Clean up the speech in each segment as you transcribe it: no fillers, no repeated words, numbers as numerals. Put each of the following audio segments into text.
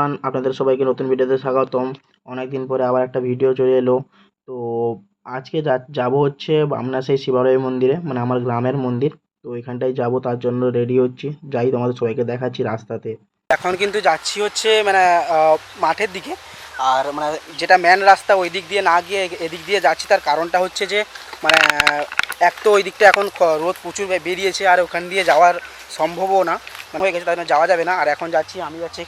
Everyone, আপনাদের সবাইকে নতুন ভিডিওতে স্বাগতম। অনেক দিন পরে আবার একটা ভিডিও চলে এলো। তো আজকে যাব হচ্ছে আমরা সেই শিবালয় মন্দিরে, মানে আমার গ্রামের মন্দির। তো এখানটায় যাব, তার জন্য রেডি হচ্ছি। যাই, তোমাদের সবাইকে দেখাচ্ছি রাস্তাতে। এখন কিন্তু যাচ্ছি হচ্ছে মানে মাঠের দিকে। আর মানে যেটা মেন রাস্তা ওই দিক দিয়ে না গিয়ে এদিক দিয়ে যাচ্ছি, তার কারণটা হচ্ছে যে মানে এক তো ওই দিকটা এখন রোদ প্রচুর বেরিয়েছে, আর ওখান দিয়ে যাওয়ার সম্ভবও না, মানে হয়ে গেছে, তাই যাওয়া যাবে না। আর এখন আমি যাচ্ছি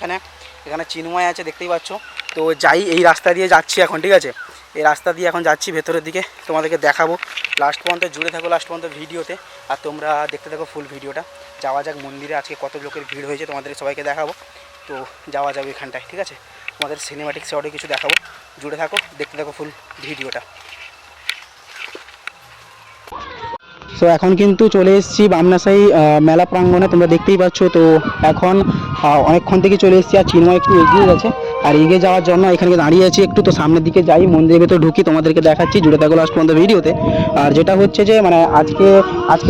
এখানে চিন্ময় আছে, দেখতেই পাচ্ছ। তো যাই, এই রাস্তা দিয়ে যাচ্ছি এখন, ঠিক আছে। এই রাস্তা দিয়ে এখন যাচ্ছি ভেতরের দিকে, তোমাদেরকে দেখাবো। লাস্ট পর্যন্ত জুড়ে থাকো, লাস্ট পর্যন্ত ভিডিওতে, আর তোমরা দেখতে থাকো ফুল ভিডিওটা। যাওয়া যাক মন্দিরে, আজকে কত লোকের ভিড় হয়েছে তোমাদের সবাইকে দেখাবো। তো যাওয়া যাবে এখানটায়, ঠিক আছে। তোমাদের সিনেমাটিক শটে কিছু দেখাবো, জুড়ে থাকো, দেখতে থাকো ফুল ভিডিওটা। তো এখন কিন্তু চলে এসেছি বামনাসাই মেলা প্রাঙ্গণে, তোমরা দেখতেই পাচ্ছ। তো এখন অনেকক্ষণ থেকে চলে এসেছি, আর চিন্ময় একটু এগিয়ে গেছে, আর এগিয়ে যাওয়ার জন্য এখানে দাঁড়িয়ে আছি একটু। তো সামনের দিকে যাই, মন্দিরের ভেতর ঢুকি, তোমাদেরকে দেখাচ্ছি, জুড়ে থাকো লাস্ট পর্যন্ত ভিডিওতে। আর যেটা হচ্ছে যে মানে আজকে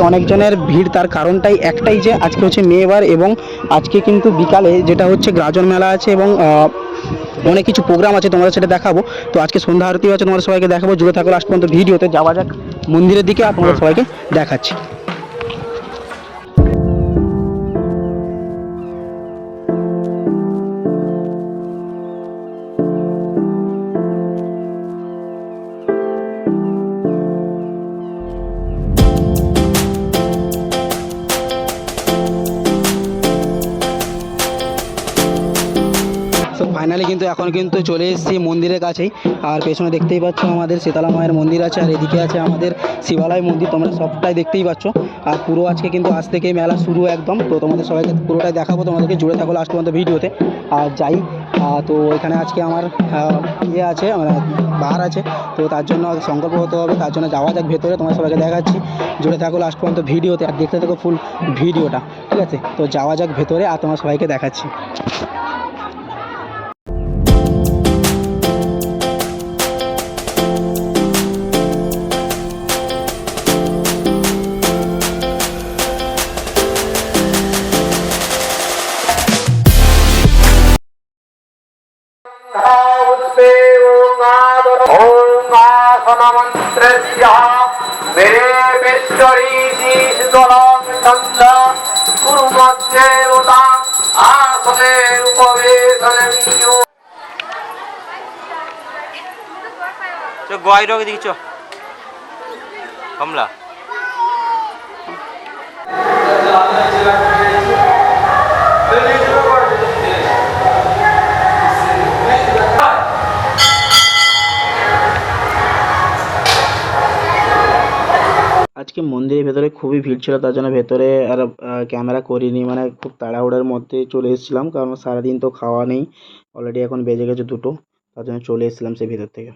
অনেকজনের ভিড়, তার কারণটাই একটাই যে আজকে হচ্ছে মেয়েবার, এবং আজকে কিন্তু বিকালে যেটা হচ্ছে গাজন মেলা আছে, এবং অনেক কিছু প্রোগ্রাম আছে, তোমরা সেটা দেখাবো। তো আজকে সন্ধ্যা আরতি আছে, তোমাদের সবাইকে দেখাবো, জুড়ে থাকো লাস্ট পর্যন্ত ভিডিওতে। যাওয়া যাক মন্দিরের দিকে, আর তোমাদের সবাইকে দেখাচ্ছি। তো ফাইনালি কিন্তু এখন কিন্তু চলে এসেছি মন্দিরের কাছেই। আর পেছনে দেখতেই পাচ্ছ আমাদের শীতলা মায়ের মন্দির আছে, আর এদিকে আছে আমাদের শিবালয় মন্দির, তোমরা সবটাই দেখতেই পাচ্ছ। আর পুরো আজকে কিন্তু আজ থেকে মেলা শুরু একদম। তো তোমাদের সবাইকে পুরোটাই দেখাবো, তোমাদেরকে জুড়ে থাকো লাস্ট পর্যন্ত ভিডিওতে। আর যাই, তো এখানে আজকে আমার ইয়ে আছে, মানে বার আছে, তো তার জন্য সংকল্প হতে হবে, তার জন্য যাওয়া যাক ভেতরে, তোমার সবাইকে দেখাচ্ছি, জুড়ে থাকো লাস্ট পর্যন্ত ভিডিওতে, আর দেখতে থাকো ফুল ভিডিওটা, ঠিক আছে। তো যাওয়া যাক ভেতরে, আর তোমার সবাইকে দেখাচ্ছি। গোয়াইরোকে দিচ্ছ কমলা। আজকে মন্দিরের ভেতরে খুবই ভিড় ছিল, তার জন্য ভেতরে আর ক্যামেরা করিনি, মানে খুব তাড়াহুড়োর মধ্যে চলে এসেছিলাম, কারণ সারাদিন তো খাওয়া নেই। অলরেডি এখন বেজে গেছে 2টো, তার জন্য চলে এসেছিলাম সেই ভেতর থেকে।